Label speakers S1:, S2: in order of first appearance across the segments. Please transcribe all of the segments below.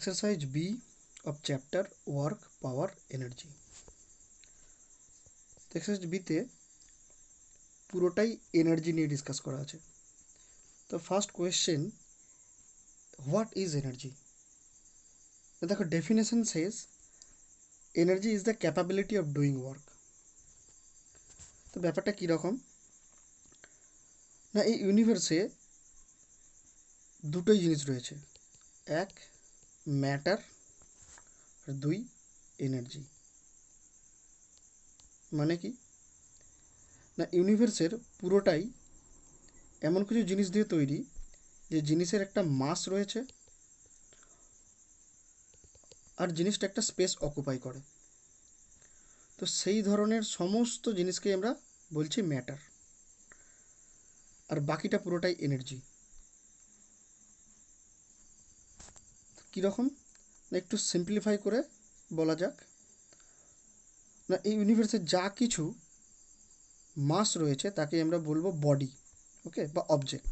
S1: Exercise B of chapter work, power, energy. Exercise B তে পুরোটাই energy নিয়ে discuss করা আছে। তো first question, what is energy? দেখো definition says energy is the capability of doing work. তো ব্যাপারটা কীরকম না, এই ইউনিভার্সে দুটোই জিনিস রয়েছে, এক ম্যাটার আর দুই এনার্জি। মানে কি না, ইউনিভার্সের পুরোটাই এমন কিছু জিনিস দিয়ে তৈরি যে জিনিসের একটা মাস রয়েছে আর জিনিসটা একটা স্পেস অকুপাই করে। তো সেই ধরনের সমস্ত জিনিসকে আমরা বলছি ম্যাটার, আর বাকিটা পুরোটাই এনার্জি। কীরকম না, একটু সিম্পলিফাই করে বলা যাক না, এই ইউনিভার্সে যা কিছু মাস রয়েছে তাকে আমরা বলবো বডি, ওকে, বা অবজেক্ট।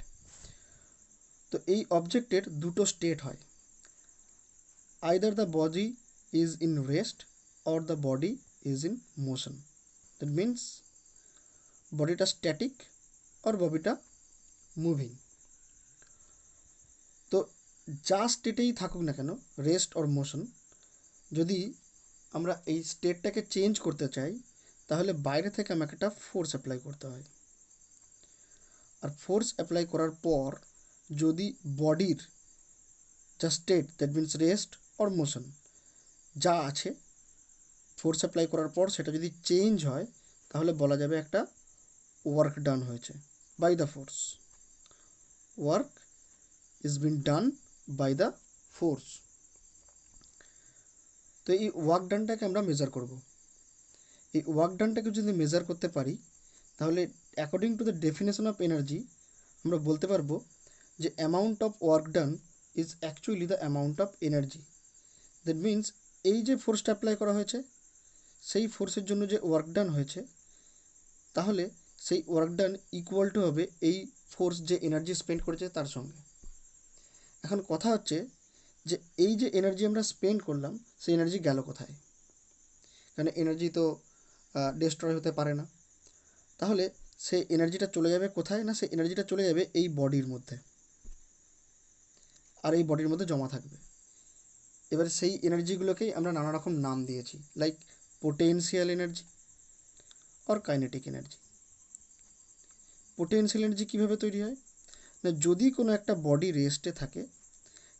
S1: তো এই অবজেক্টের দুটো স্টেট হয়, either the body is in rest or the body is in motion. That means বডিটা স্ট্যাটিক অর বডিটা মুভিং। তো যা স্টেটেই থাকুক না কেন, রেস্ট অর মোশন, যদি আমরা এই স্টেটটাকে চেঞ্জ করতে চাই তাহলে বাইরে থেকে আমাকে একটা ফোর্স অ্যাপ্লাই করতে হয়। আর ফোর্স অ্যাপ্লাই করার পর যদি বডির যা state, that means rest or motion যা আছে, ফোর্স অ্যাপ্লাই করার পর সেটা যদি চেঞ্জ হয় তাহলে বলা যাবে একটা ওয়ার্ক ডান হয়েছে by the force. Work is been done by the force. তো এই ওয়ার্ক ডানটাকে আমরা মেজার করব। এই ওয়ার্ক ডানটাকে যদি মেজার করতে পারি তাহলে according to the definition of energy আমরা বলতে পারবো যে amount of work done is actually the amount of energy. That means এই যে ফোর্সটা অ্যাপ্লাই করা হয়েছে সেই ফোর্সের জন্য যে ওয়ার্ক ডান হয়েছে, তাহলে সেই ওয়ার্ক ডান ইকুয়াল টু হবে এই ফোর্স যে এনার্জি স্পেন্ড করেছে তার সঙ্গে। এখন কথা হচ্ছে যে এই যে এনার্জি আমরা স্পেন্ড করলাম সেই এনার্জি গেল কোথায়? কারণ এনার্জি তো ডিস্ট্রয় হতে পারে না, তাহলে সেই এনার্জিটা চলে যাবে কোথায়? না, সেই এনার্জিটা চলে যাবে এই বডির মধ্যে, আর এই বডির মধ্যে জমা থাকবে। এবার সেই এনার্জিগুলোকেই আমরা নানা রকম নাম দিয়েছি, like potential energy or kinetic energy. Potential energy কীভাবে তৈরি হয় না, যদি কোনো একটা বডি রেস্টে থাকে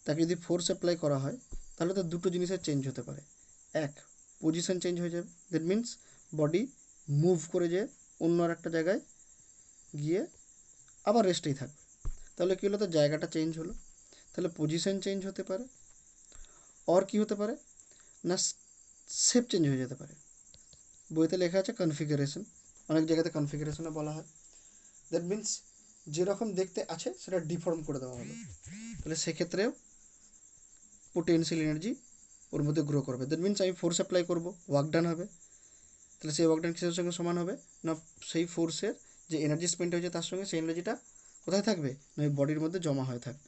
S1: তাকে যদি ফোর্স অ্যাপ্লাই করা হয় তাহলে তো দুটো জিনিসের চেঞ্জ হতে পারে। এক, পজিশন চেঞ্জ হয়ে যাবে, দ্যাট মিন্স বডি মুভ করে যে অন্য আর একটা জায়গায় গিয়ে আবার রেস্টেই থাকবে। তাহলে কী হলো, তো জায়গাটা চেঞ্জ হলো, তাহলে পজিশন চেঞ্জ হতে পারে। আর কি হতে পারে না, শেপ চেঞ্জ হয়ে যেতে পারে। বইতে লেখা আছে কনফিগারেশন, অনেক জায়গাতে কনফিগারেশনও বলা হয়। দ্যাট মিন্স যেরকম দেখতে আছে সেটা ডিফর্ম করে দেওয়া হলো, তাহলে সেক্ষেত্রেও পোটেনশিয়াল এনার্জি ওর মধ্যে গ্রো করবে। দ্যাট মিন্স আমি ফোর্স অ্যাপ্লাই করবো, ওয়ার্ক ডান হবে, তাহলে সেই ওয়ার্ক ডান কিসের সঙ্গে সমান হবে না, সেই ফোর্সের যে এনার্জি স্পেন্ড হয়েছে তার সঙ্গে সেই এনার্জিটা কোথায় থাকবে না, ওই বডির মধ্যে জমা হয়ে থাকবে।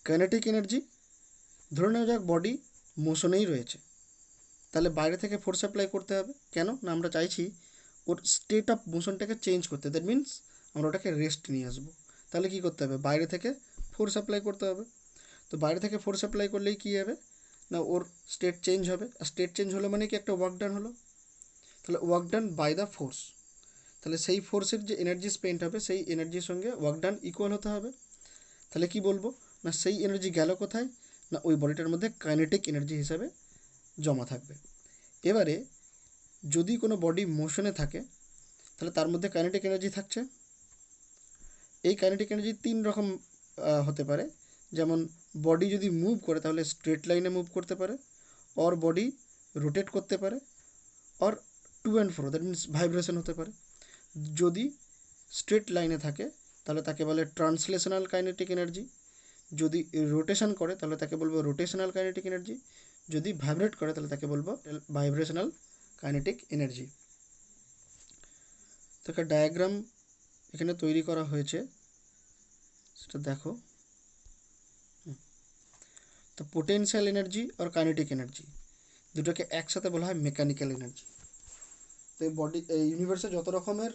S1: কাইনেটিক এনার্জি, ধরে নেওয়া যাক বডি মোশনেই রয়েছে, তাহলে বাইরে থেকে ফোর্স অ্যাপ্লাই করতে হবে। কেন না, আমরা চাইছি ওর স্টেট অফ মোশনটাকে চেঞ্জ করতে। দ্যাট মিন্স আমরা ওটাকে রেস্ট নিয়ে আসবো, তাহলে কী করতে হবে, বাইরে থেকে ফোর্স অ্যাপ্লাই করতে হবে। তো বাইরে থেকে ফোর্স অ্যাপ্লাই করলেই কী হবে না, ওর স্টেট চেঞ্জ হবে, আর স্টেট চেঞ্জ হলো মানে কি একটা ওয়ার্ক ডান হলো। তাহলে work done by the force, তাহলে সেই ফোর্সের যে এনার্জি স্পেন্ড হবে সেই এনার্জির সঙ্গে ওয়ার্ক ডান ইকুয়াল হতে হবে। তাহলে কি বলবো না, সেই এনার্জি গেল কোথায় না, ওই বডিটার মধ্যে কাইনেটিক এনার্জি হিসাবে জমা থাকবে। এবারে যদি কোনো বডি মোশনে থাকে তাহলে তার মধ্যে কাইনেটিক এনার্জি থাকছে। এই কাইনেটিক এনার্জি তিন রকম হতে পারে, যেমন বডি যদি মুভ করে তাহলে স্ট্রেট লাইনে মুভ করতে পারে, অর বডি রোটেট করতে পারে, or to and fro, that means vibration হতে পারে। যদি স্ট্রেট লাইনে থাকে তাহলে তাকে বলে ট্রান্সলেশনাল কাইনেটিক এনার্জি, যদি রোটেশন করে তাহলে তাকে বলবো রোটেশনাল কাইনেটিক এনার্জি, যদি ভাইব্রেট করে তাহলে তাকে বলবো ভাইব্রেশনাল কাইনেটিক এনার্জি। তো একটা ডায়াগ্রাম এখানে তৈরি করা হয়েছে, সেটা দেখো। তো potential energy or kinetic energy দুটোকে একসাথে বলা হয় মেকানিক্যাল এনার্জি। তো এই ইউনিভার্সে যত রকমের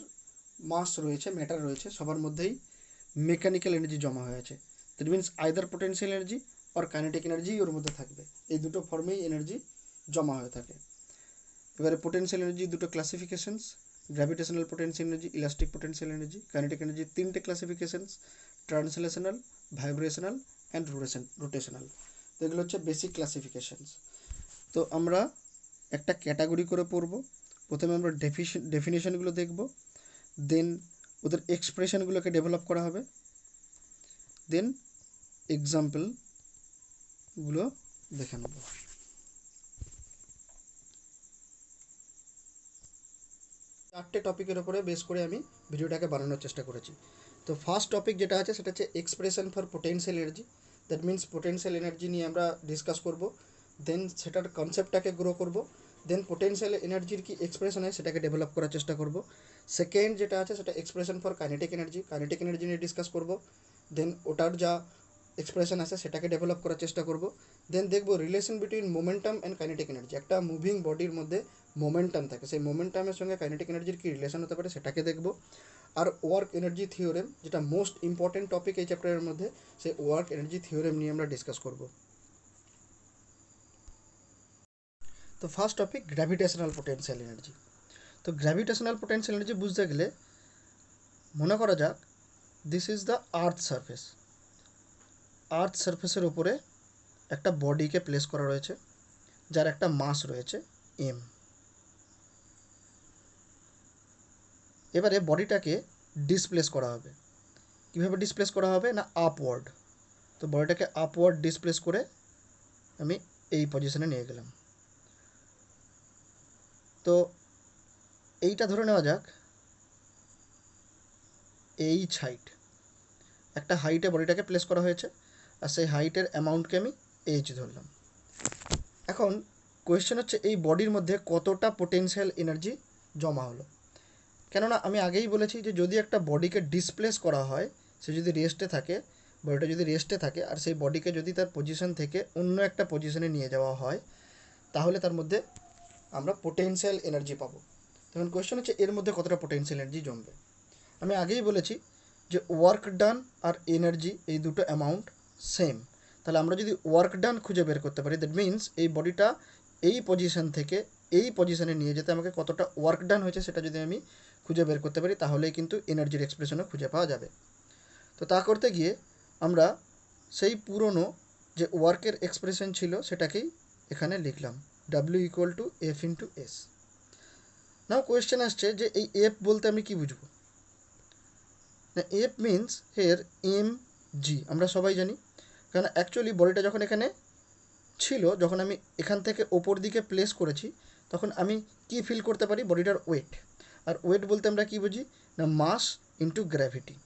S1: মাস রয়েছে, ম্যাটার রয়েছে, সবার মধ্যেই মেকানিক্যাল এনার্জি জমা হয়ে আছে। That means either potential energy or kinetic energy ওর মধ্যে থাকবে। এই দুটো ফর্মেই এনার্জি জমা হয়ে থাকে। এবারে পোটেনশিয়াল এনার্জি দুটো classifications: gravitational potential energy, elastic potential energy. Kinetic energy তিনটে classifications: translational, vibrational and rotational. তো এগুলো হচ্ছে বেসিক ক্লাসিফিকেশনস। তো আমরা একটা ক্যাটাগরি করে পড়ব। প্রথমে আমরা ডেফিনেশনগুলো দেখব, দেন ওদের এক্সপ্রেশনগুলোকে ডেভেলপ করা হবে, দেন এক্সাম্পলগুলো দেখে নেব। চারটে টপিকের ওপরে বেস করে আমি ভিডিওটাকে বানানোর চেষ্টা করেছি। তো ফার্স্ট টপিক যেটা আছে সেটা হচ্ছে expression for potential energy. That means potential energy নিয়ে আমরা ডিসকাস করব, দেন সেটার কনসেপ্টটাকে গ্রো করব, দেন পোটেনশিয়াল এনার্জির কি এক্সপ্রেশন হয় সেটাকে ডেভেলপ করার চেষ্টা করব। সেকেন্ড যেটা আছে সেটা expression for kinetic energy. Kinetic energy নিয়ে ডিসকাস করব, দেন ওটার যা এক্সপ্রেশন আছে সেটাকে ডেভেলপ করার চেষ্টা করব। দেন দেখব relation between momentum and kinetic energy. একটা মুভিং বডির মধ্যে মোমেন্টাম থাকে, সেই মোমেন্টামের সঙ্গে কাইনেটিক এনার্জির কী রিলেশন হতে পারে সেটাকে দেখব। আর ওয়ার্ক এনার্জি থিওরেম, যেটা মোস্ট ইম্পর্টেন্ট টপিক এই চ্যাপ্টারের মধ্যে, সেই ওয়ার্ক এনার্জি থিওরেম নিয়ে আমরা ডিসকাস করব। তো first topic gravitational potential energy. তো গ্র্যাভিটেশনাল পোটেনশিয়াল এনার্জি বুঝতে গেলে মনে করা যাক this is the earth surface. Earth সারফেসের উপরে একটা বডিকে প্লেস করা রয়েছে, যার একটা মাস রয়েছে এম। এবারে বডিটাকে ডিসপ্লেস করা হবে। কীভাবে ডিসপ্লেস করা হবে না আপওয়ার্ড। তো বডিটাকে আপওয়ার্ড ডিসপ্লেস করে আমি এই পজিশনে নিয়ে গেলাম। তো এইটা ধরে নেওয়া যাক এইচ হাইট, একটা হাইটে বডিটাকে প্লেস করা হয়েছে, আর সেই হাইটের অ্যামাউন্টকে আমি এইচ ধরলাম। এখন কোয়েশ্চেন হচ্ছে এই বডির মধ্যে কতটা পোটেনশিয়াল এনার্জি জমা হলো। কেননা আমি আগেই বলেছি যে যদি একটা বডিকে ডিসপ্লেস করা হয়, সে যদি রেস্টে থাকে, বডিটা যদি রেস্টে থাকে আর সেই বডিকে যদি তার পজিশন থেকে অন্য একটা পজিশনে নিয়ে যাওয়া হয়, তাহলে তার মধ্যে আমরা পোটেনশিয়াল এনার্জি পাবো। তখন কোয়েশ্চেন হচ্ছে এর মধ্যে কতটা পোটেনশিয়াল এনার্জি জমবে। আমি আগেই বলেছি যে ওয়ার্ক ডান আর এনার্জি এই দুটো অ্যামাউন্ট সেম। তাহলে আমরা যদি ওয়ার্ক ডান খুঁজে বের করতে পারি, দ্যাট মিন্স এই বডিটা এই পজিশন থেকে এই পজিশনে নিয়ে যেতে আমাকে কতটা ওয়ার্ক ডান হয়েছে সেটা যদি আমি খুঁজে বের করতে পারি, তাহলেই কিন্তু এনার্জির এক্সপ্রেশনও খুঁজে পাওয়া যাবে। তো তা করতে গিয়ে আমরা সেই পুরনো যে ওয়ার্কের এক্সপ্রেশন ছিল সেটাকেই এখানে লিখলাম, W equal to F into S. Now question আসছে যে এই এফ বলতে আমি কি বুঝবো। না, F means here M G, আমরা সবাই জানি। কারণ অ্যাকচুয়ালি বডিটা যখন এখানে ছিল, যখন আমি এখান থেকে ওপর দিকে প্লেস করেছি, তখন আমি কি ফিল করতে পারি, বডিটার ওয়েট। আর ওয়েট বলতে আমরা কি বুঝি না মাস ইন্টু গ্র্যাভিটি,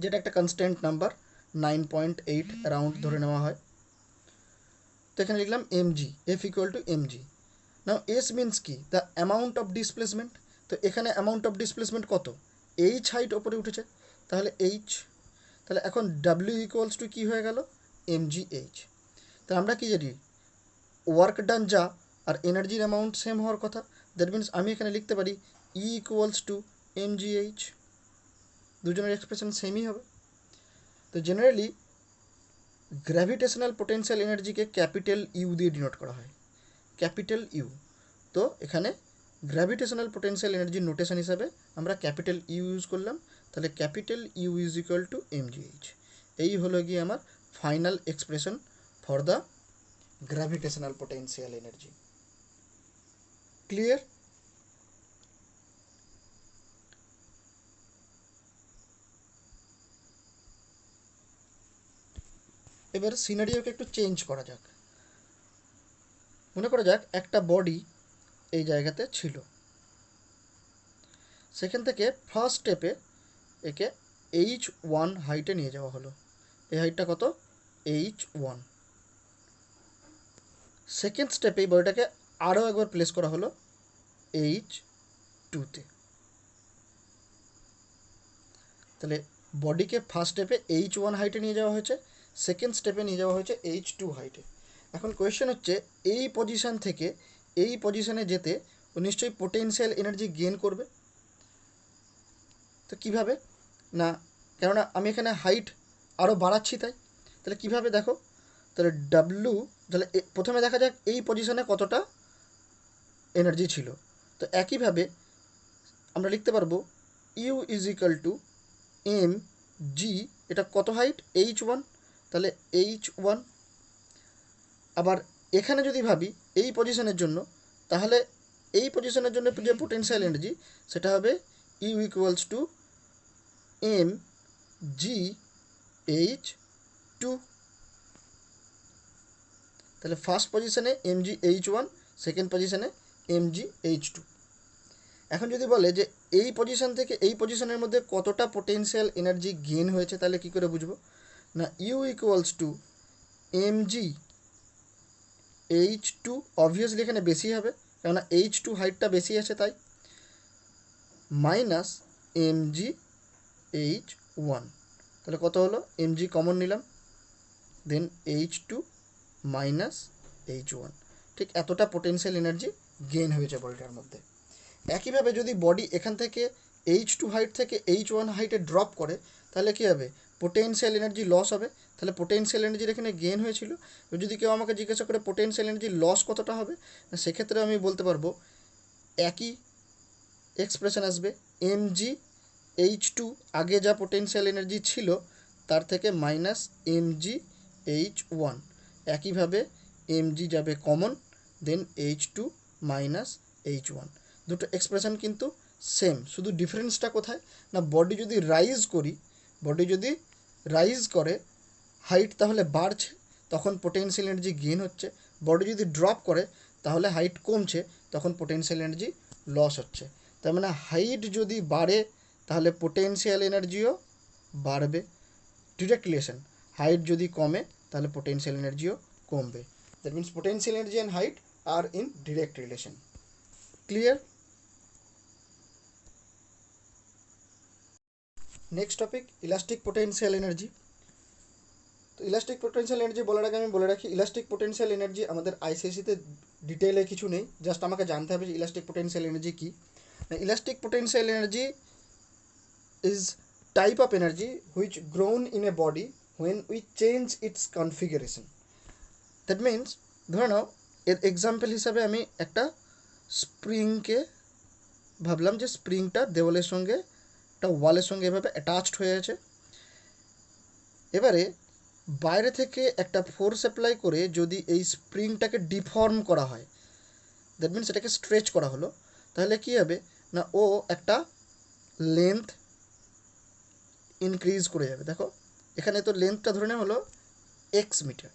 S1: যেটা একটা কনস্ট্যান্ট নাম্বার 9.8 অ্যারাউন্ড ধরে নেওয়া হয়। তো এখানে লিখলাম M G, F equal to M G. Now S means কি, দ্য অ্যামাউন্ট অফ ডিসপ্লেসমেন্ট। তো এখানে অ্যামাউন্ট অফ ডিসপ্লেসমেন্ট কত, এইচ হাইট ওপরে উঠেছে, তাহলে এইচ। তাহলে এখন ডাব্লিউ ইকুয়ালস টু কী হয়ে গেল, এম জি এইচ। তাহলে আমরা কি জানি ওয়ার্ক ডান যা আর এনার্জির অ্যামাউন্ট সেম হওয়ার কথা। দ্যাট মিন্স আমি এখানে লিখতে পারি E equals to M G H, দুজনের এক্সপ্রেশন সেমই হবে। তো জেনারেলি গ্র্যাভিটেশনাল পোটেনশিয়াল এনার্জিকে ক্যাপিটাল ইউ দিয়ে ডিনোট করা হয়, ক্যাপিটাল ইউ। তো এখানে গ্র্যাভিটেশনাল পোটেনশিয়াল এনার্জির নোটেশন হিসাবে আমরা ক্যাপিটাল ইউ ইউজ করলাম। তাহলে capital U is equal to M G H. এই হলো গিয়ে আমার final expression for the gravitational potential energy. Clear? এবার সিনারিওকে একটু চেঞ্জ করা যাক। মনে করা যাক একটা বডি এই জায়গাতে ছিল, সেখান থেকে ফার্স্ট স্টেপে একে H1 হাইটে নিয়ে যাওয়া হলো। এই হাইটটা কত, H1। সেকেন্ড স্টেপে এই বডিটাকে আরও একবার প্লেস করা হলো H2তে। তাহলে বডিকে ফার্স্ট স্টেপে H1 হাইটে নিয়ে যাওয়া হয়েছে, সেকেন্ড স্টেপে নিয়ে যাওয়া হয়েছে H2 হাইটে। এখন কোয়েশ্চেন হচ্ছে এই পজিশান থেকে এই পজিশানে যেতে ও নিশ্চয়ই পোটেনশিয়াল এনার্জি গেইন করবে। তো কীভাবে না, কেননা আমি এখানে হাইট আরও বাড়াচ্ছি, তাহলে কীভাবে দেখো, তাহলে ডাব্লু, তাহলে প্রথমে দেখা যাক এই পজিশনে কতটা এনার্জি ছিল। তো একইভাবে আমরা লিখতে পারবো U is equal to M G, এটা কত হাইট H1, তাহলে H1। আবার এখানে যদি ভাবি এই পজিশনের জন্য, তাহলে এই পজিশনের জন্য যে পোটেনশিয়াল এনার্জি সেটা হবে U equals to M G H2। তাহলে ফার্স্ট পজিশনে mgh1, সেকেন্ড পজিশনে mgh2। এখন যদি বলে যে এই পজিশন থেকে এই পজিশনের মধ্যে কতটা পোটেনশিয়াল এনার্জি গেইন হয়েছে, তাহলে কী করে বুঝবো না, you equals two mgh2, obviously এখানে বেশি হবে কেননা H2 হাইটটা বেশি আছে তাই, মাইনাস mgh1। তাহলে কত হলো, mg কমন নিলাম, দেন H2 মাইনাস H1। ঠিক এতটা পোটেনশিয়াল এনার্জি গেইন হয়েছে বডিটার মধ্যে। একইভাবে যদি বডি এখান থেকে H2 হাইট থেকে H1 হাইটে ড্রপ করে, তাহলে কী হবে, পোটেনশিয়াল এনার্জি লস হবে। তাহলে পোটেনশিয়াল এনার্জির এখানে গেইন হয়েছিল। যদি কেউ আমাকে জিজ্ঞাসা করে পোটেনশিয়াল এনার্জি লস কতটা হবে, সেক্ষেত্রে আমি বলতে পারবো একই এক্সপ্রেশন আসবে, mgh2 আগে যা পোটেনশিয়াল এনার্জি ছিল তার থেকে মাইনাস mgh1। একইভাবে mg যাবে কমন, দেন H2 মাইনাস H1। দুটো এক্সপ্রেশন কিন্তু সেম, শুধু ডিফারেন্সটা কোথায় না, বডি যদি রাইজ করে হাইট তাহলে বাড়ছে, তখন পোটেনশিয়াল এনার্জি গেইন হচ্ছে। বডি যদি ড্রপ করে তাহলে হাইট কমছে, তখন পোটেনশিয়াল এনার্জি লস হচ্ছে। তার মানে হাইট যদি বাড়ে তাহলে পোটেনশিয়াল এনার্জিও বাড়বে, ডিরেক্ট রিলেশন। হাইট যদি কমে তাহলে পোটেনশিয়াল এনার্জিও কমবে। That means potential energy and height আর in direct relation. Clear? Next topic, elastic potential energy. তো ইলাস্টিক পোটেনশিয়াল এনার্জি বলার আগে আমি বলে রাখি, ইলাস্টিক পোটেনশিয়াল এনার্জি আমাদের আইসিএসসিতে ডিটেলে কিছু নেই, জাস্ট আমাকে জানতে হবে যে ইলাস্টিক পোটেনশিয়াল এনার্জি কী। Elastic potential energy is type of energy which grown in a body when we change its configuration. That means ধরে নাও এর এক্সাম্পল হিসাবে আমি একটা স্প্রিংকে ভাবলাম যে স্প্রিংটা দেওয়ালের সঙ্গে একটা ওয়ালের সঙ্গে এভাবে অ্যাটাচড হয়ে আছে। এবারে বাইরে থেকে একটা ফোর্স অ্যাপ্লাই করে যদি এই স্প্রিংটাকে ডিফর্ম করা হয়, দ্যাট মিনস এটাকে স্ট্রেচ করা হলো, তাহলে কী হবে না, ও একটা লেন্থ ইনক্রিজ করে যাবে। দেখো এখানে তো লেন্থটা ধরে নেওয়া হলো এক্স মিটার,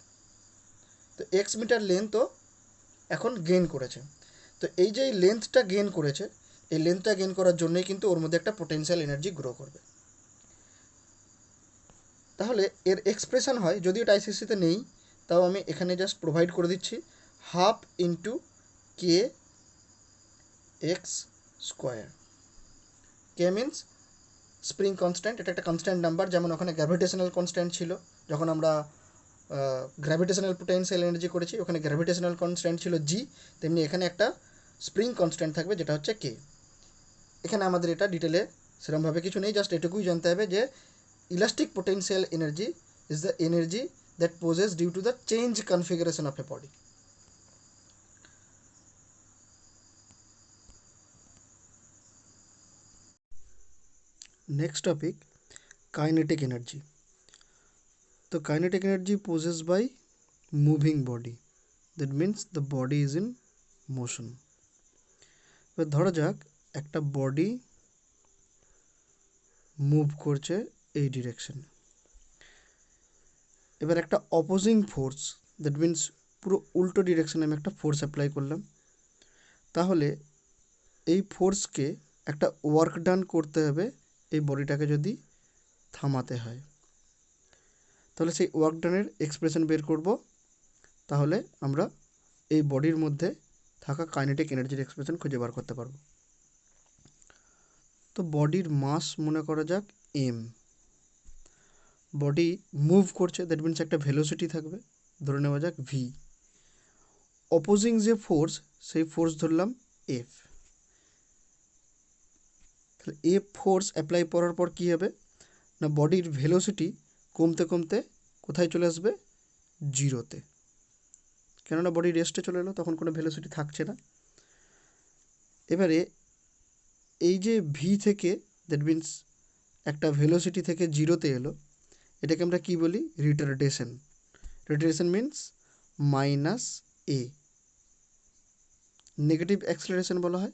S1: তো এক্স মিটার লেন্থও এখন গেইন করেছে। তো এই যে এই লেন্থটা গেইন করেছে, এই লেন্থটা গেইন করার জন্যই কিন্তু ওর মধ্যে একটা পোটেনশিয়াল এনার্জি গ্রো করবে। তাহলে এর এক্সপ্রেশন হয়, যদি এটা আইসিসিতে নেই তাও আমি এখানে জাস্ট প্রোভাইড করে দিচ্ছি, half into k x square. কে মিন্স স্প্রিং কনস্ট্যান্ট, এটা একটা কনস্ট্যান্ট নাম্বার, যেমন ওখানে গ্র্যাভিটেশনাল কনস্ট্যান্ট ছিল যখন আমরা গ্র্যাভিটেশনাল পোটেনশিয়াল এনার্জি করেছি, ওখানে গ্র্যাভিটেশনাল কনস্ট্যান্ট ছিল জি, তেমনি এখানে একটা স্প্রিং কনস্ট্যান্ট থাকবে যেটা হচ্ছে কে। এখানে আমাদের এটা ডিটেলে সেরকমভাবে কিছু নেই, জাস্ট এটুকুই জানতে হবে যে elastic potential energy is the energy that possess due to the change configuration of a body. Next topic, kinetic energy. তো kinetic energy possess by moving body, that means the body is in motion. এবার ধরা যাক একটা body move করছে এই ডিরেকশনে, এবার একটা opposing force, that means পুরো উল্টো ডিরেকশনে আমি একটা ফোর্স অ্যাপ্লাই করলাম, তাহলে এই ফোর্সকে একটা ওয়ার্ক ডান করতে হবে এই বডিটাকে যদি থামাতে হয়। তাহলে সেই ওয়ার্ক ডানের এক্সপ্রেশন বের করব, তাহলে আমরা এই বডির মধ্যে থাকা কাইনেটিক এনার্জির এক্সপ্রেশন খুঁজে বার করতে পারবো। তো বডির মাস মনে করা যাক এম, বডি মুভ করছে, দ্যাট মিনস একটা ভেলোসিটি থাকবে, ধরে নেওয়া যাক ভি। অপোজিং যে ফোর্স, সেই ফোর্স ধরলাম এফ। তাহলে এফ ফোর্স অ্যাপ্লাই করার পর কী হবে না, বডির ভেলোসিটি কমতে কমতে কোথায় চলে আসবে, জিরোতে। কেননা বডি রেস্টে চলে এলো, তখন কোনো ভেলোসিটি থাকছে না। এবারে এই যে ভি থেকে, দ্যাট মিনস একটা ভেলোসিটি থেকে জিরোতে এলো, এটাকে আমরা কি বলি, রিটার্ডেশন। রিটার্ডেশন মিনস মাইনাস এ, নেগেটিভ অ্যাক্সেলারেশন বলা হয়,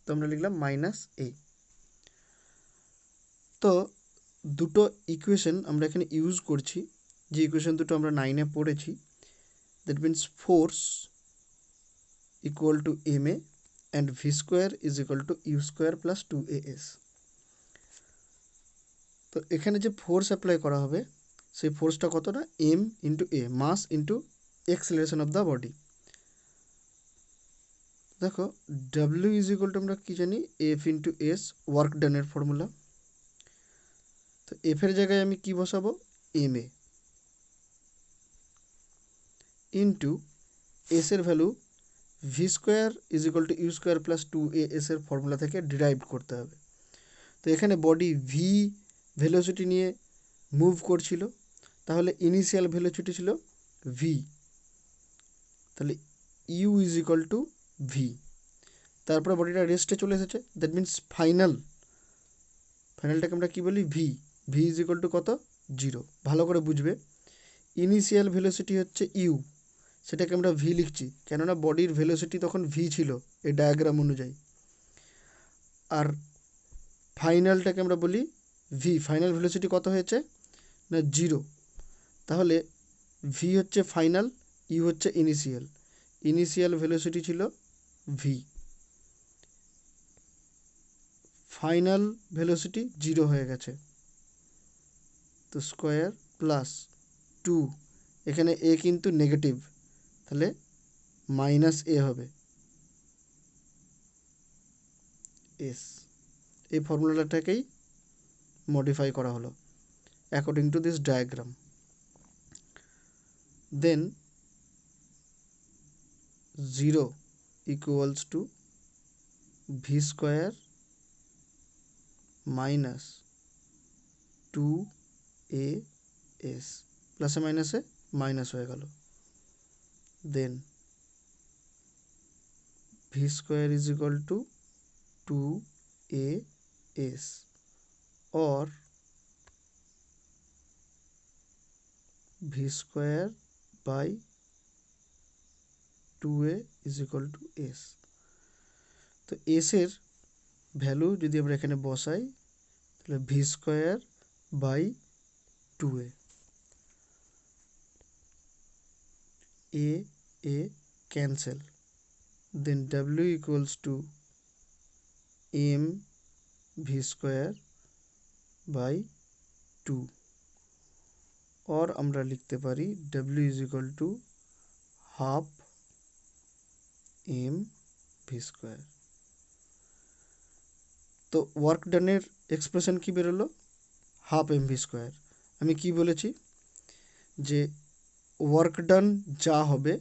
S1: তো আমরা লিখলাম মাইনাস এ। তো দুটো ইকুয়েশন আমরা এখানে ইউজ করছি, যে ইকুয়েশন দুটো আমরা 9-এ পড়েছি। That means force equal to M A and V square is equal to U square plus 2as। তো এখানে যে ফোর্স অ্যাপ্লাই করা হবে, সেই ফোর্সটা কত না, M into A, mass into acceleration of the body. দেখো ডাব্লিউ ইজ ইকুয়াল টু আমরা কী জানি, এফ ইন্টু এস, ওয়ার্ক ডানের ফর্মুলা। তো এফের জায়গায় আমি কি বসাবো, এম এ, ইন্টু এসের value V square is equal to U square plus 2as এর ফর্মুলা থেকে ডিরাইভ করতে হবে। তো এখানে বডি ভি ভেলোসিটি নিয়ে মুভ করছিল, তাহলে ইনিশিয়াল ভেলোসিটি ছিল ভি, তাহলে U is equal two V. তারপরে বডিটা রেস্টে চলে এসেছে, দ্যাট মিনস ফাইনালটাকে আমরা কী বলি, V. V is equal two কত, জিরো। ভালো করে বুঝবে, ইনিশিয়াল ভেলোসিটি হচ্ছে ইউ, সেটাকে আমরা ভি লিখছি, কেননা বডির ভেলোসিটি তখন ভি ছিল এই ডায়াগ্রাম অনুযায়ী। আর ফাইনালটাকে আমরা বলি ভি। ফাইনাল ভেলোসিটি কত হয়েছে না, জিরো। তাহলে ভি হচ্ছে ফাইনাল, ইউ হচ্ছে ইনিশিয়াল। ইনিশিয়াল ভেলোসিটি ছিল ভি, ফাইনাল ভেলোসিটি জিরো হয়ে গেছে, তো স্কোয়ার প্লাস 2, এখানে এ কিন্তু নেগেটিভ, তাহলে মাইনাস এ হবে এস। এই ফর্মুলাটাকেই মডিফাই করা হলো according to this diagram. Then 0 equals to V square minus 2as, প্লাসে মাইনাসে মাইনাস হয়ে গেল। Then V square is equal to 2as, or V square by 2a is equal to S. তো এসের ভ্যালু যদি আমরা এখানে বসাই, তাহলে V square by 2a, A cancel, then W equals to M V square by 2, और আমরা লিখতে পারি W is equal to half M V square. তো ওয়ার্ক ডানের এক্সপ্রেশন কী বেরোলো, হাফ এম ভি স্কোয়ার। আমি কি বলেছি যে ওয়ার্ক ডান যা হবে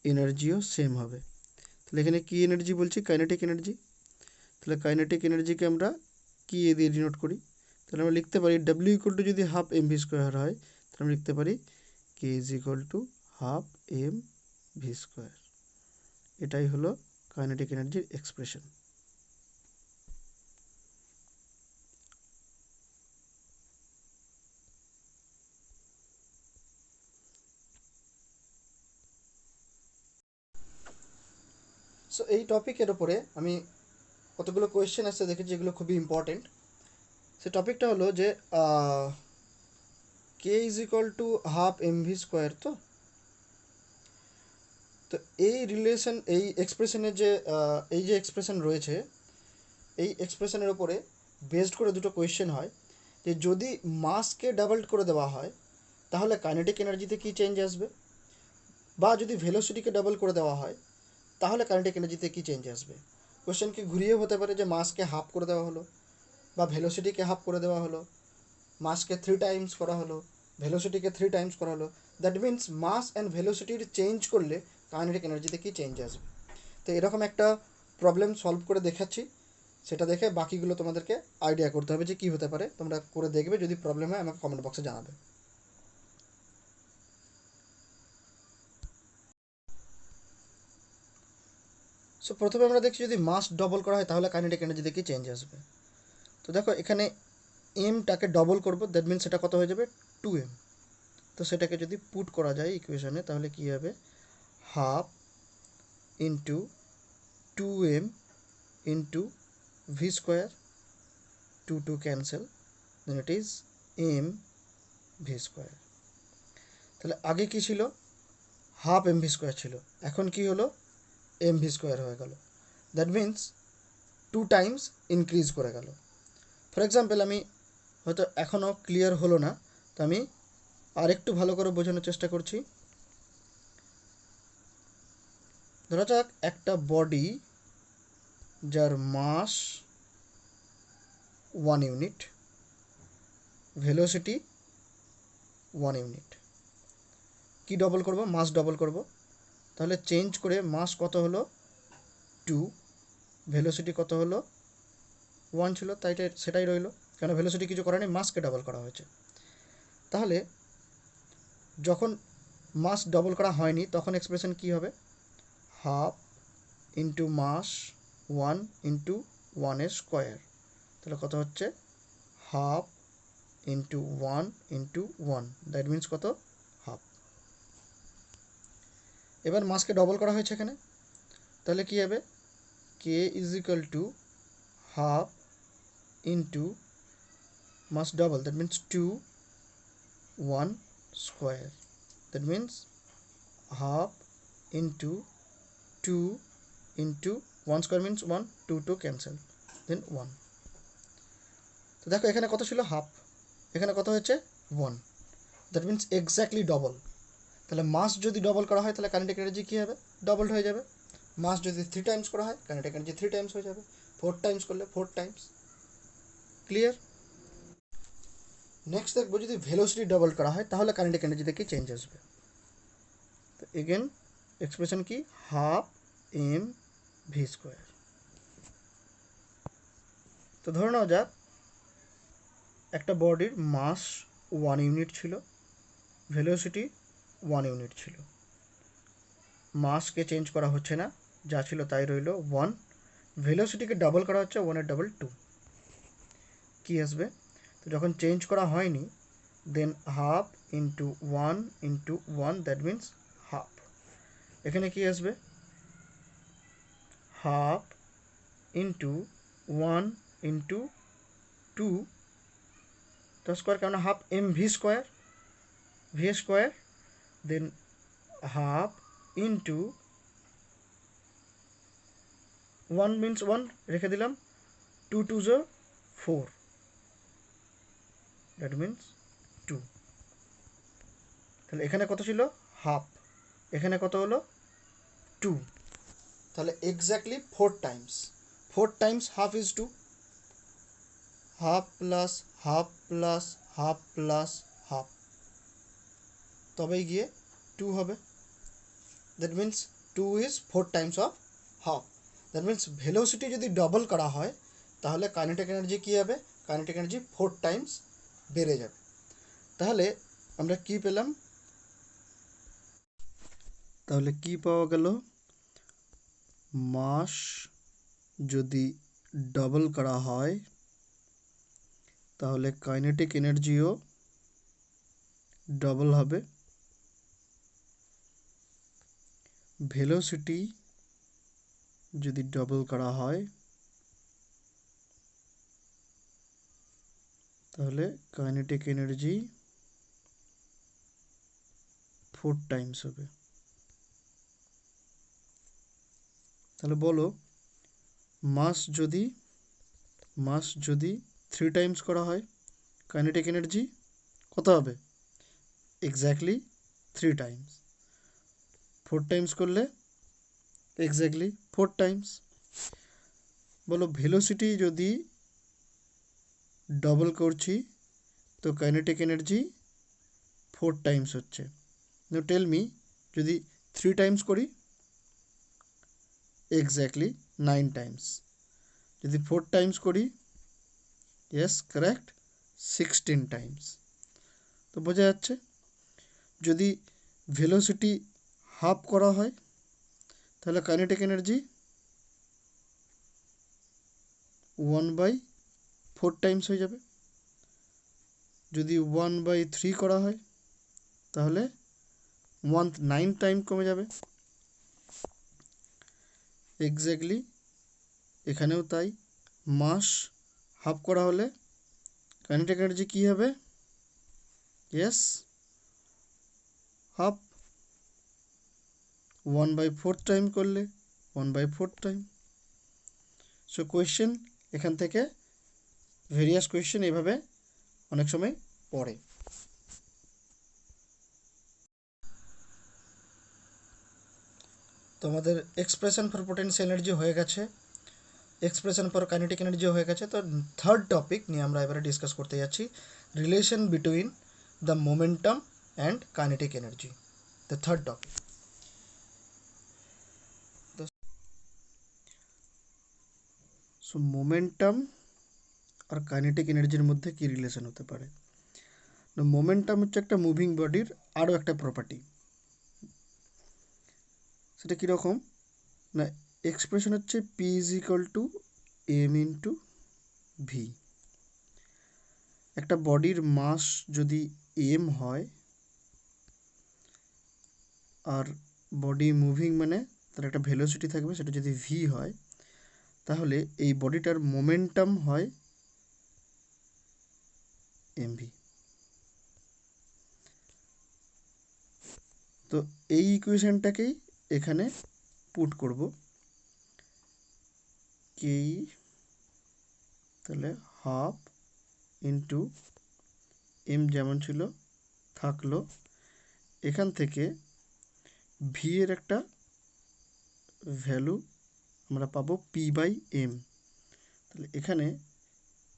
S1: এনার্জিও সেম হবে। তাহলে এখানে কি এনার্জি বলছি, কাইনেটিক এনার্জি। তাহলে কাইনেটিক এনার্জিকে আমরা কি এ দিয়ে ডিনোট করি, তাহলে আমরা লিখতে পারি ডাব্লিউ ইকুয়াল টু যদি হাফ এম ভি স্কোয়ার হয়, তাহলে আমরা লিখতে পারি K is equal to half M V square. এটাই হলো কাইনেটিক এনার্জির এক্সপ্রেশন। সো এই টপিকের ওপরে আমি কতগুলো কোয়েশ্চেন আসছে দেখেছি, যেগুলো খুবই ইম্পর্টেন্ট। সে টপিকটা হলো যে K is equal to half M V square. তো এই রিলেশন, এই এক্সপ্রেশনের যে এই যে এক্সপ্রেশন রয়েছে, এই এক্সপ্রেশনের ওপরে বেসড করে দুটো কোয়েশ্চেন হয় যে যদি মাসকে ডাবল করে দেওয়া হয় তাহলে কাইনেটিক এনার্জিতে কী চেঞ্জ আসবে, বা যদি ভেলোসিটিকে ডাবল করে দেওয়া হয় তাহলে কাইনেটিক এনার্জিতে কী চেঞ্জ আসবে। কোয়েশ্চেন কি ঘুরিয়ে হতে পারে যে মাসকে হাফ করে দেওয়া হলো বা ভেলোসিটিকে হাফ করে দেওয়া হলো, মাসকে 3 টাইমস করা হলো, ভেলোসিটিকে 3 টাইমস করা হলো, দ্যাট মিন্স মাস অ্যান্ড ভেলোসিটির চেঞ্জ করলে কাইনেটিক এনার্জিতে কি চেঞ্জ আসবে। তো এরকম একটা প্রবলেম সলভ করে দেখাচ্ছি, সেটা দেখে বাকিগুলো তোমাদেরকে আইডিয়া করতে হবে যে কী হতে পারে। তোমরা করে দেখবে, যদি প্রবলেম হয় আমাকে কমেন্ট বক্সে জানাবে। সো প্রথমে আমরা দেখছি যদি মাস ডবল করা হয় তাহলে কাইনেটিক এনার্জিতে কি চেঞ্জ আসবে। তো দেখো এখানে এমটাকে ডবল করব, দ্যাট মিনস সেটা কত হয়ে যাবে 2m। তো সেটাকে যদি পুট করা যায় ইকুয়েশনে তাহলে কি হবে, half into 2m into V square, 2 cancel, then it is M V square. তাহলে আগে কি ছিল, হাফ এম ভি স্কোয়ার ছিল, এখন কি হলো এম ভি স্কোয়ার হয়ে গেল, দ্যাট মিন্স 2 টাইমস ইনক্রিজ করে গেল। ফর এক্সাম্পল আমি হয়তো এখনও ক্লিয়ার হলো না, তো আমি আর একটু ভালো করে বোঝানোর চেষ্টা করছি। ধরা যাক একটা বডি যার মাস 1 ইউনিট, ভেলোসিটি 1 ইউনিট, কি ডবল করব, মাস ডবল করব। তাহলে চেঞ্জ করে মাস কত হলো 2, ভেলোসিটি কত হলো 1 ছিল, তাই সেটাই রইলো, কেন ভেলোসিটি কিছু করা নেই, মাসকে ডবল করা হয়েছে। তাহলে যখন মাস ডবল করা হয়নি তখন এক্সপ্রেশন কি হবে, half into mass 1 into 1 square, তাহলে কত হচ্ছে half into 1 into 1, that means কত, হাফ। এবার মাসকে ডবল করা হয়েছে এখানে, তাহলে কি হবে, K is equal to half into mass double, that means 2 1 square, that means half into 2 into 1 square means 1, 2 cancel, then 1। তো দেখো এখানে কত ছিল হাফ, এখানে কত হয়েছে 1, দ্যাট মিন্স এক্স্যাক্টলি ডবল। তাহলে মাস যদি ডবল করা হয় তাহলে কাইনেটিক এনার্জি কী হবে, ডবল হয়ে যাবে। মাস যদি 3 টাইমস করা হয় কাইনেটিক এনার্জি 3 টাইমস হয়ে যাবে, 4 টাইমস করলে 4 টাইমস। ক্লিয়ার। নেক্সট দেখবো যদি ভেলোসিটি ডবল করা হয় তাহলে কাইনেটিক এনার্জিতে কি চেঞ্জ আসবে। তো এগেন এক্সপ্রেশন কি, হাফ এম ভি স্কোয়ার। তো ধরে নেওয়া যাক একটা বডির মাস 1 ইউনিট ছিল, ভেলোসিটি 1 ইউনিট ছিল, মাসকে চেঞ্জ করা হচ্ছে না, যা ছিল তাই রইল 1, ভেলোসিটিকে ডাবল করা হচ্ছে, 1 এর ডাবল 2, কী আসবে। তো যখন চেঞ্জ করা হয়নি then half into 1 into 1, that means half. এখানে কি আসবে, হাফ ইন্টু 1 ইন্টু 2 তো স্কোয়ার, কেন half M V square, V square, then half into 1 means 1 রেখে দিলাম, 2 2 4, দ্যাট মিন্স 2। তাহলে এখানে কত ছিল হাফ, এখানে কত হলো 2, তাহলে exactly 4 Times, 4 Times half is 2, half plus half plus half plus half, তবেই গিয়ে 2 হবে, that means 2 is 4 Times of half. That means velocity যদি ডবল করা হয় তাহলে কাইনেটিক এনার্জি কী হবে, কাইনেটিক এনার্জি 4 টাইমস বেড়ে যাবে। তাহলে আমরা কি পেলাম, তাহলে কি পাওয়া গেল, মাস যদি ডবল করা হয় তাহলে কাইনেটিক এনার্জিও ডবল হবে, ভেলোসিটি যদি ডবল করা হয় তাহলে কাইনেটিক এনার্জি 4 টাইমস হবে। তাহলে বলো মাস যদি 3 টাইমস করা হয় কাইনেটিক এনার্জি কত হবে, এক্স্যাক্টলি 3 টাইমস, 4 টাইমস করলে এক্স্যাক্টলি 4 টাইমস। বলো ভেলোসিটি যদি ডবল করছি তো কাইনেটিক এনার্জি 4 টাইমস হচ্ছে। নাও টেল মি, যদি 3 টাইমস করি, এক্স্যাক্টলি 9 টাইমস। যদি 4 টাইমস করি, ইয়েস কারেক্ট, 16 টাইমস। তো বোঝা যাচ্ছে যদি ভেলোসিটি হাফ করা হয় তাহলে কাইনেটিক এনার্জি 1/4 টাইমস হয়ে যাবে। যদি 1/3 করা হয় তাহলে 9 টাইম কমে যাবে। এক্স্যাক্টলি এখানেও তাই, মাস হাফ করা হলে কাইনেটিক এনার্জি কী হবে? Yes, half. 1/4 টাইম করলে 1/4 টাইম। সো কোয়েশ্চেন এখান থেকে ভেরিয়াস কোয়েশ্চেন এভাবে অনেক সময় পড়ে। তো আমাদের এক্সপ্রেশন ফর পোটেনশিয়াল এনার্জি হয়ে গেছে, এক্সপ্রেশন ফর কাইনেটিক এনার্জি হয়ে গেছে। তো থার্ড টপিক নিয়ে আমরা এবারে ডিসকাস করতে যাচ্ছি, relation between the momentum and kinetic energy, the third topic. So momentum আর কাইনেটিক এনার্জির মধ্যে কী রিলেশন হতে পারে? না, মোমেন্টাম হচ্ছে একটা মুভিং বডির আরও একটা প্রপার্টি। সেটা কীরকম না, এক্সপ্রেশন হচ্ছে P is equal to M into V. একটা বডির মাস যদি এম হয় আর বডি মুভিং মানে তার একটা ভেলোসিটি থাকবে, সেটা যদি ভি হয়, তাহলে এই বডিটার মোমেন্টাম হয় এমভি। তো এই ইকুয়েশনটাকেই এখানে পুট করব, কে তাহলে হাফ ইন্টু এম যেমন ছিল থাকলো, এখান থেকে ভি এর একটা ভ্যালু আমরা পাবো পি বাই এম। তাহলে এখানে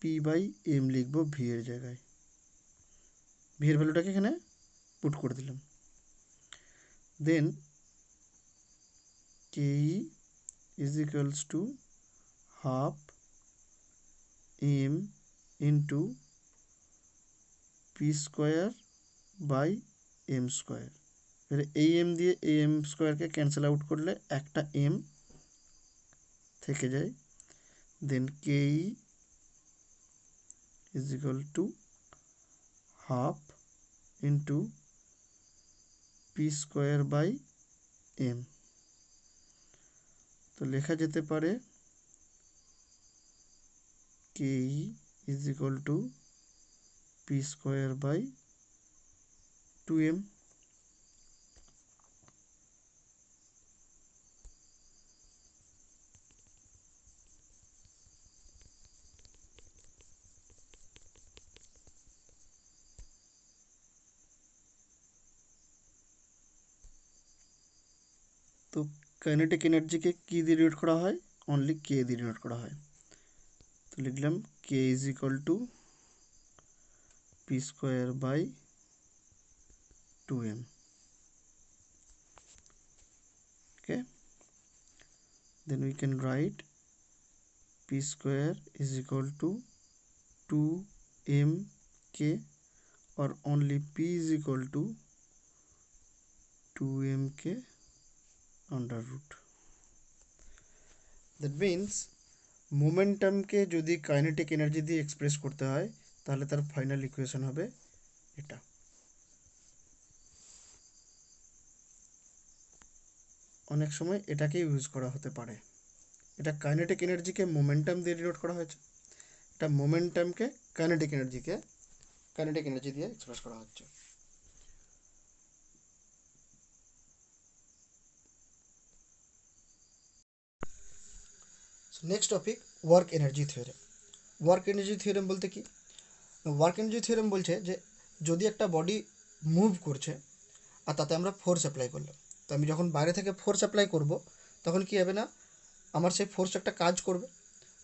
S1: পি বাই এম লিখবো ভি এর জায়গায়, ভি এর ভ্যালুটাকে এখানে পুট করে দিলাম। Then K is equals to half M into P square by M square. এবার এই এম দিয়ে এই এম স্কোয়ারকে ক্যান্সেল আউট করলে একটা এম থেকে যায়। Then K is equal to half into P square by M. তো লেখা যেতে পারে K is equal to P square by 2m। তো কাইনেটিক এনার্জিকে কী দিয়ে ডিনোট করা হয়? অনলি কে দিয়ে ডিনোট করা হয়। তো লিখলাম K is equal to P square by 2m। okay, then we can write p square is equal to 2mk, or only p is equal to 2mk under root. That means মোমেন্টামকে যদি kinetic energy দিয়ে express করতে হয় তাহলে তার final equation হবে এটা। অনেক সময় এটাকে ইউজ করা হতে পারে। এটা কাইনেটিক এনার্জিকে মোমেন্টাম দিয়ে ডিনোট করা হয়েছে, এটা মোমেন্টামকে কাইনেটিক এনার্জি দিয়ে এক্সপ্রেস করা হচ্ছে। Next topic, work energy theorem. Work energy theorem বলতে কি? ওয়ার্ক এনার্জি থিওরেম বলছে যে যদি একটা বডি মুভ করছে আর তাতে আমরা ফোর্স অ্যাপ্লাই করলাম, তো আমি যখন বাইরে থেকে ফোর্স অ্যাপ্লাই করব তখন কি হবে না, আমার সেই ফোর্স একটা কাজ করবে,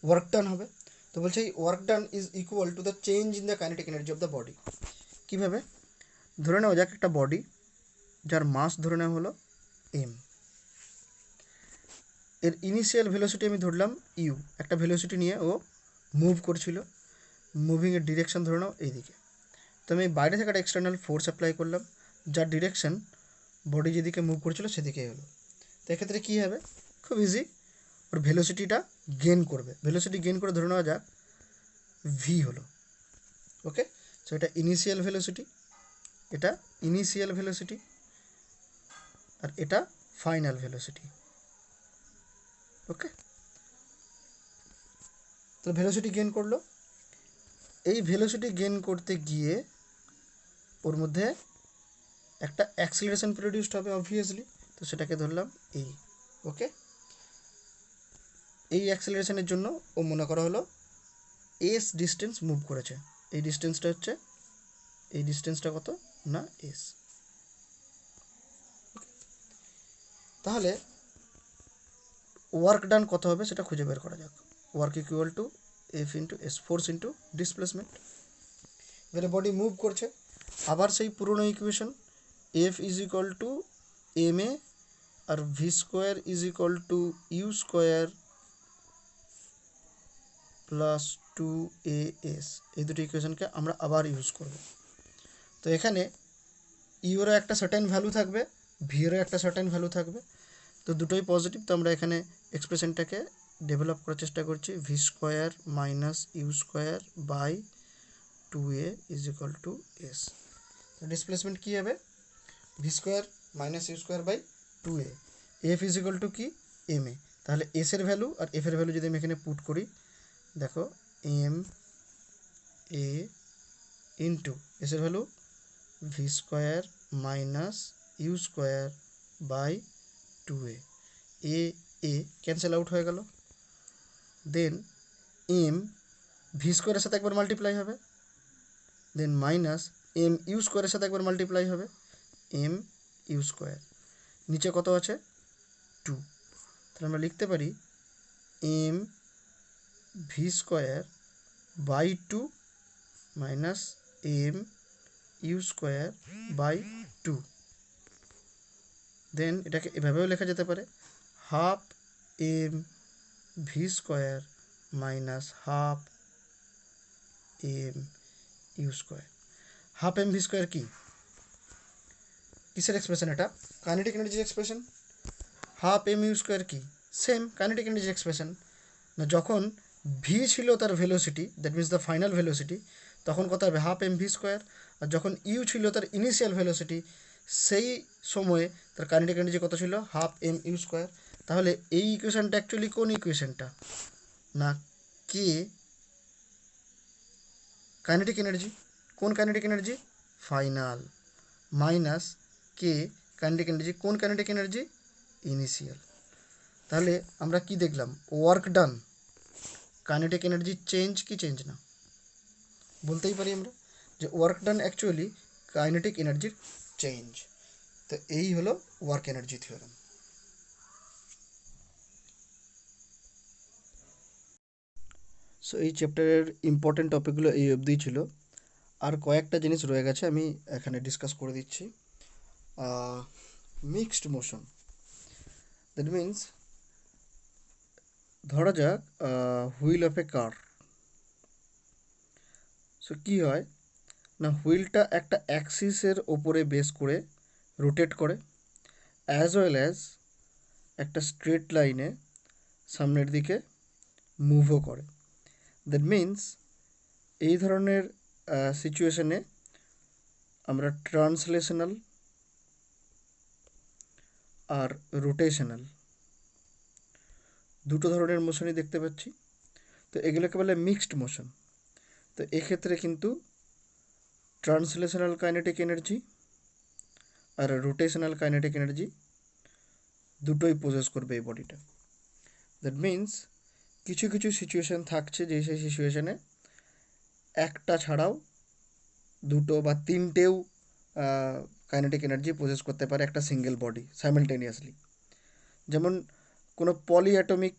S1: ওয়ার্ক ডান হবে। তো বলছে এই work done is equal two the change in the kinetic energy of the body. কীভাবে? ধরে নেওয়া যাক একটা বডি যার মাস ধরে নেওয়া হলো এম, এর ইনিশিয়াল ভেলোসিটি আমি ধরলাম ইউ, একটা ভেলোসিটি নিয়ে ও মুভ করছিল, মুভিংয়ের ডিরেকশন ধরে নাও এইদিকে। তো আমি বাইরে থেকে একটা এক্সটার্নাল ফোর্স অ্যাপ্লাই করলাম, যার ডিরেকশন বডি যেদিকে মুভ করছিল সেদিকেই হলো। তো এক্ষেত্রে কী হবে? খুব ইজি, ওর ভেলোসিটিটা গেন করবে। ভেলোসিটি গেন করে ধরে নেওয়া যাক ভি হলো। ওকে, সো এটা ইনিশিয়াল ভেলোসিটি, এটা ইনিশিয়াল ভেলোসিটি, আর এটা ফাইনাল ভেলোসিটি। ওকে, তো ভেলোসিটি গেন করলো। এই ভেলোসিটি গেন করতে গিয়ে ওর মধ্যে একটা অ্যাক্সিলারেশন প্রডিউসড হবে অবভিয়াসলি, তো সেটাকে ধরলাম এই। ওকে, এই অ্যাক্সিলারেশনের জন্য ও মনে করা হলো এস ডিস্টেন্স মুভ করেছে। এই ডিস্টেন্সটা হচ্ছে, এই ডিস্টেন্সটা কত না এস। তাহলে ওয়ার্ক ডান কত হবে সেটা খুঁজে বের করা যাক। Work equal to F into S, force into displacement. এবারে বডি মুভ করছে, আবার সেই পুরনো equation, F is equal to M A আর V square is equal to U square plus 2as। এই দুটো ইকুয়েশনকে আমরা আবার ইউজ করব। তো এখানে ইউরও একটা সার্টেন ভ্যালু থাকবে, ভিরও একটা সার্টেন ভ্যালু থাকবে, তো দুটোই পজিটিভ। তো আমরা এখানে এক্সপ্রেশনটাকে ডেভেলপ করার চেষ্টা করছি, V square minus U square by 2a is equal to S. Displacement কী হবে? V square minus U square by 2a। F is equal to কি? M A. তাহলে এসের ভ্যালু আর এফের ভ্যালু যদি আমি এখানে পুট করি, দেখো এম এ ইন্টু এসের value V square minus U square by 2a, A A cancel out হয়ে গেল। দেন এম ভি স্কোয়ারের সাথে একবার মাল্টিপ্লাই হবে, দেন মাইনাস এম ইউ স্কোয়ারের সাথে একবার মাল্টিপ্লাই হবে, এম ইউ স্কোয়ার। নিচে কত আছে? 2। তাহলে আমরা লিখতে পারি M V square by 2 minus M U square by 2। Then এটাকে এভাবেও লেখা যেতে পারে, half M V square minus half M U square. Half M V square কি, কিসের এক্সপ্রেশন? এটা কাইনেটিক এনার্জির expression. Half M U square কি, সেম কাইনেটিক এনার্জির এক্সপ্রেশন। না, যখন ভি ছিল তার velocity, that means the final velocity, তখন কত হবে? Half M V square. আর যখন ইউ ছিল তার ইনিশিয়াল ভেলোসিটি, সেই সময়ে তার কাইনেটিক এনার্জি কত ছিল? Half M U square. তাহলে এই ইকুয়েশনটা অ্যাকচুয়ালি কোন ইকুয়েশনটা? না, কে কাইনেটিক এনার্জি। কোন kinetic energy? Final. Minus K kinetic energy. কোন কাইনেটিক এনার্জি? ইনিশিয়াল। তাহলে আমরা কি দেখলাম? Work done, kinetic energy change কি চেঞ্জ না? বলতেই পারি আমরা যে ওয়ার্ক ডান অ্যাকচুয়ালি কাইনেটিক এনার্জির চেঞ্জ। তো এই হলো ওয়ার্ক এনার্জি থিওরেম। সো এই চ্যাপ্টারের ইম্পর্টেন্ট টপিকগুলো এই অবধিই ছিল। আর কয়েকটা জিনিস রয়ে গেছে, আমি এখানে ডিসকাস করে দিচ্ছি। মিক্সড মোশন, দ্যাট মিন্স ধরা যাক wheel of a car. So কী হয় না, হুইলটা একটা অ্যাক্সিসের ওপরে বেস করে রোটেট করে, অ্যাজ ওয়েল অ্যাজ একটা স্ট্রেট লাইনে সামনের দিকে মুভও করে। দ্যাট মিন্স এই ধরনের সিচুয়েশনে আমরা ট্রান্সলেশনাল আর রোটেশনাল দুটো ধরনের মোশনই দেখতে পাচ্ছি। তো এগুলোকে বলে মিক্সড মোশন। তো এক্ষেত্রে কিন্তু ট্রান্সলেশনাল কাইনেটিক এনার্জি আর রোটেশনাল কাইনেটিক এনার্জি দুটোই পজেস করবে এই বডিটা। দ্যাট মিন্স কিছু কিছু সিচুয়েশান থাকছে যে সেই সিচুয়েশানে একটা ছাড়াও দুটো বা তিনটেও কাইনেটিক এনার্জি পজেস করতে পারে একটা সিঙ্গেল বডি সাইমালটেনিয়াসলি। যেমন কোনো পলিঅ্যাটমিক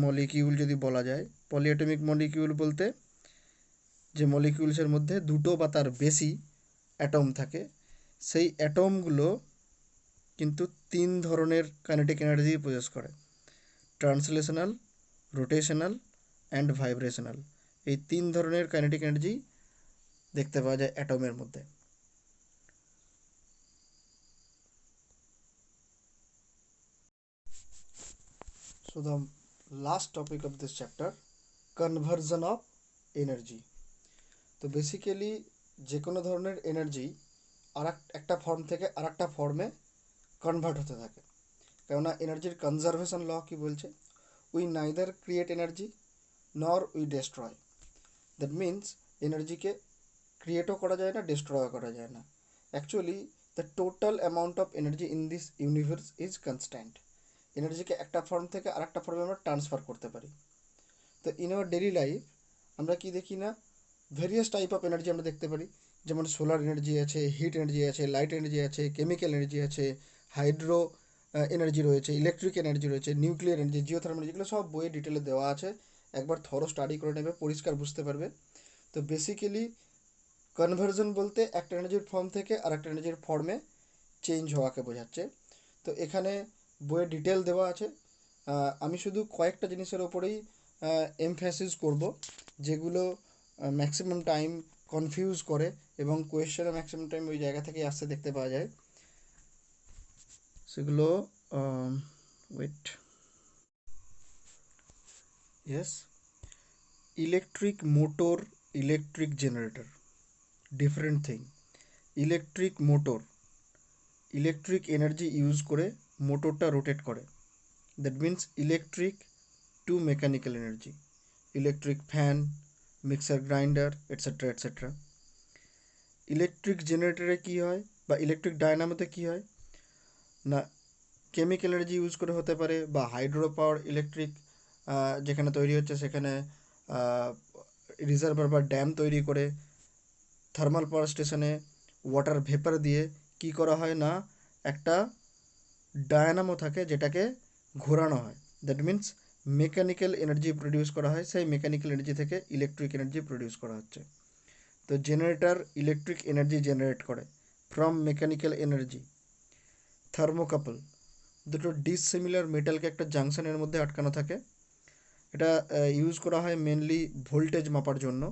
S1: মলিকিউল যদি বলা যায়, পলিঅ্যাটমিক মলিকিউল বলতে যে মলিকিউলসের মধ্যে দুটো বা তার বেশি অ্যাটম থাকে, সেই অ্যাটমগুলো কিন্তু তিন ধরনের কাইনেটিক এনার্জি প্রসেস করে: ট্রান্সলেশনাল, রোটেশনাল অ্যান্ড ভাইব্রেশনাল। এই তিন ধরনের কাইনেটিক এনার্জি দেখতে পাওয়া যায় অ্যাটমের মধ্যে। So the last topic of this chapter, conversion of energy. তো বেসিক্যালি যে কোনো ধরনের এনার্জি একটা ফর্ম থেকে আরেকটা ফর্মে কনভার্ট হতে থাকে। কেননা এনার্জির কনজারভেশন ল কি বলছে? We neither create energy nor we destroy. That means এনার্জিকে ক্রিয়েটও করা যায় না, ডেস্ট্রয়ও করা যায় না। Actually the total amount of energy in this universe is constant. এনার্জিকে একটা ফর্ম থেকে আরেকটা ফর্মে আমরা ট্রান্সফার করতে পারি। তো ইন আওয়ার ডেলি লাইফ আমরা কি দেখি না, ভেরিয়াস টাইপ অফ এনার্জি আমরা দেখতে পারি। যেমন সোলার এনার্জি আছে, হিট এনার্জি আছে, লাইট এনার্জি আছে, কেমিক্যাল এনার্জি আছে, হাইড্রো এনার্জি রয়েছে, ইলেকট্রিক এনার্জি রয়েছে, নিউক্লিয়ার এনার্জি, জিওথার্মাল এনার্জি, এগুলো সব বইয়ে ডিটেলে দেওয়া আছে। একবার থরো স্টাডি করে নেবে, পরিষ্কার বুঝতে পারবে। তো বেসিক্যালি কনভার্জন বলতে একটা এনার্জির ফর্ম থেকে আর একটা এনার্জির ফর্মে চেঞ্জ হওয়াকে বোঝাচ্ছে। তো এখানে বইয়ে ডিটেল দেওয়া আছে। আমি শুধু কয়েকটা জিনিসের ওপরেই এমফ্যাসিস করব, যেগুলো ম্যাক্সিমাম টাইম কনফিউজ করে এবং কোয়েশ্চেনে ম্যাক্সিমাম টাইম ওই জায়গা থেকেই আসতে দেখতে পাওয়া যায়। সেগুলো wait yes, electric motor, electric generator, different thing. Electric motor electric energy use করে মোটরটা রোটেট করে, that means electric to mechanical energy. Electric fan, mixer grinder, etcetera etcetera. Electric জেনারেটরে কী হয় বা ইলেকট্রিক ডায়নামোতে কী হয় না, কেমিক্যাল এনার্জি ইউজ করে হতে পারে, বা হাইড্রো পাওয়ার ইলেকট্রিক যেখানে তৈরি হচ্ছে সেখানে রিজার্ভার বা ড্যাম তৈরি করে থার্মাল পাওয়ার স্টেশনে ওয়াটার ভেপার দিয়ে কি করা হয় না, একটা ডায়নামো থাকে যেটাকে ঘোরানো হয়। That means mechanical energy produce করা হয়, সেই মেকানিক্যাল এনার্জি থেকে ইলেকট্রিক এনার্জি প্রডিউস করা হচ্ছে। তো জেনারেটর ইলেকট্রিক এনার্জি জেনারেট করে ফ্রম মেকানিক্যাল এনার্জি। থার্মোকাপল, দুটো ডিসিমিলার মেটালকে একটা জাংশনের মধ্যে আটকানো থাকে। এটা ইউজ করা হয় মেনলি ভোল্টেজ মাপার জন্য।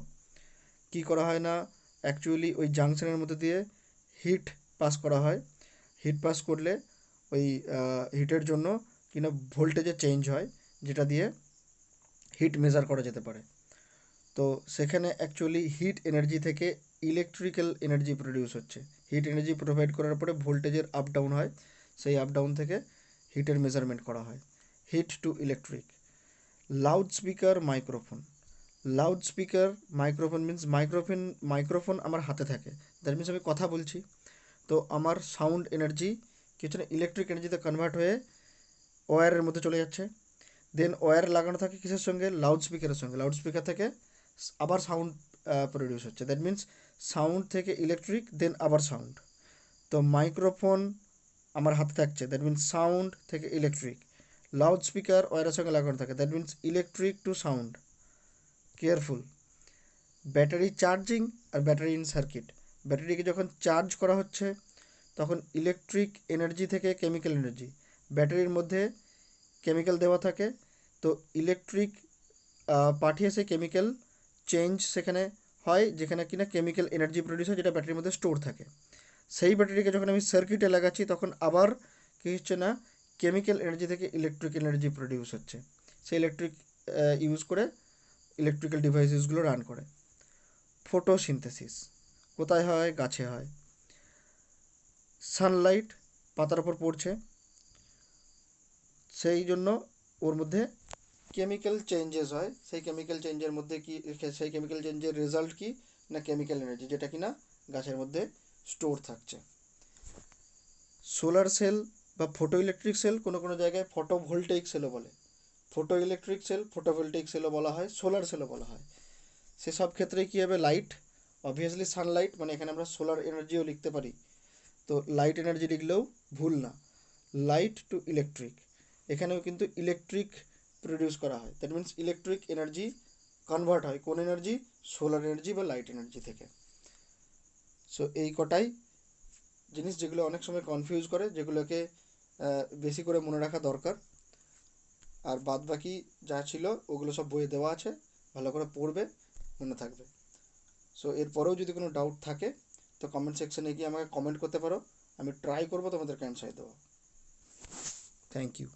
S1: কি করা হয় না, অ্যাকচুয়ালি ওই জাংশনের মধ্যে দিয়ে হিট পাস করা হয়। হিট পাস করলে ওই হিটের জন্য কিনা ভোল্টেজে চেঞ্জ হয়, যেটা দিয়ে হিট মেজার করা যেতে পারে। তো সেখানে অ্যাকচুয়ালি হিট এনার্জি থেকে ইলেকট্রিক্যাল এনার্জি প্রডিউস হচ্ছে। হিট এনার্জি প্রোভাইড করার পরে ভোল্টেজের আপ ডাউন হয়, সেই আপ ডাউন থেকে হিটের মেজারমেন্ট করা হয়। Heat to electric. Loud speaker, microphone. Loud speaker microphone means microphone আমার হাতে থাকে, দ্যাট মিন্স আমি কথা বলছি, তো আমার সাউন্ড এনার্জি কিছু না ইলেকট্রিক এনার্জিতে কনভার্ট হয়ে ওয়্যারের মধ্যে চলে যাচ্ছে। দেন ওয়্যার লাগানো থাকে কিসের সঙ্গে, লাউড স্পিকারের সঙ্গে। লাউড স্পিকার থেকে আবার সাউন্ড প্রডিউস হচ্ছে, দ্যাট মিন্স সাউন্ড থেকে ইলেকট্রিক, দেন আবার সাউন্ড। তো মাইক্রোফোন আমার হাতে থাকছে, দ্যাট মিন্স সাউন্ড থেকে ইলেকট্রিক। লাউড স্পিকার ওয়্যারের সঙ্গে লাগানো থাকে, that means electric to sound. Careful. Battery charging আর ব্যাটারি ইন সার্কিট। ব্যাটারিকে যখন চার্জ করা হচ্ছে তখন ইলেকট্রিক এনার্জি থেকে কেমিক্যাল এনার্জি, ব্যাটারির মধ্যে কেমিক্যাল দেওয়া থাকে, তো ইলেকট্রিক পাঠিয়ে সেই কেমিক্যাল চেঞ্জ সেখানে হয়, যেখানে কিনা কেমিক্যাল এনার্জি প্রডিউস হয়, যেটা ব্যাটারির মধ্যে স্টোর থাকে। সেই ব্যাটারিকে যখন আমি সার্কিটে লাগাচ্ছি তখন আবার কী হচ্ছে না, কেমিক্যাল এনার্জি থেকে ইলেকট্রিক এনার্জি প্রডিউস হচ্ছে। সেই ইলেকট্রিক ইউজ করে ইলেকট্রিক্যাল ডিভাইসেসগুলো রান করে। ফটোসিনথেসিস কোথায় হয়, গাছে হয়। সানলাইট পাতার ওপর পড়ছে, সেই জন্য ওর মধ্যে কেমিক্যাল চেঞ্জেস হয়। সেই কেমিক্যাল চেঞ্জের মধ্যে কি, সেই কেমিক্যাল চেঞ্জের রেজাল্ট কি না কেমিক্যাল এনার্জি, যেটা কিনা গাছের মধ্যে স্টোর থাকছে। সোলার সেল বা ফটো ইলেকট্রিক সেল, কোনো কোনো জায়গায় ফটো ভোল্টেইক সেলও বলে। ফটো ইলেকট্রিক সেল, ফটো ভোল্টেইক সেলও বলা হয়, সোলার সেলও বলা হয়। সেসব ক্ষেত্রে কী হবে, লাইট অবভিয়াসলি সানলাইট, মানে এখানে আমরা সোলার এনার্জিও লিখতে পারি, তো লাইট এনার্জি লিখলেও ভুল না। লাইট টু ইলেকট্রিক, এখানেও কিন্তু ইলেকট্রিক প্রডিউস করা হয়, that means electric energy convert হয় কোন এনার্জি, সোলার এনার্জি বা লাইট এনার্জি থেকে। সো এই কটাই জিনিস যেগুলো অনেক সময় কনফিউজ করে, যেগুলোকে বেশি করে মনে রাখা দরকার। আর বাদ বাকি যা ছিল ওগুলো সব বইয়ে দেওয়া আছে, ভালো করে পড়বে, মনে থাকবে। সো এরপরেও যদি কোনো ডাউট থাকে তো কমেন্ট সেকশনে গিয়ে আমাকে কমেন্ট করতে পারো, আমি ট্রাই করবো তোমাদেরকে অ্যান্সার দেওয়া। Thank you.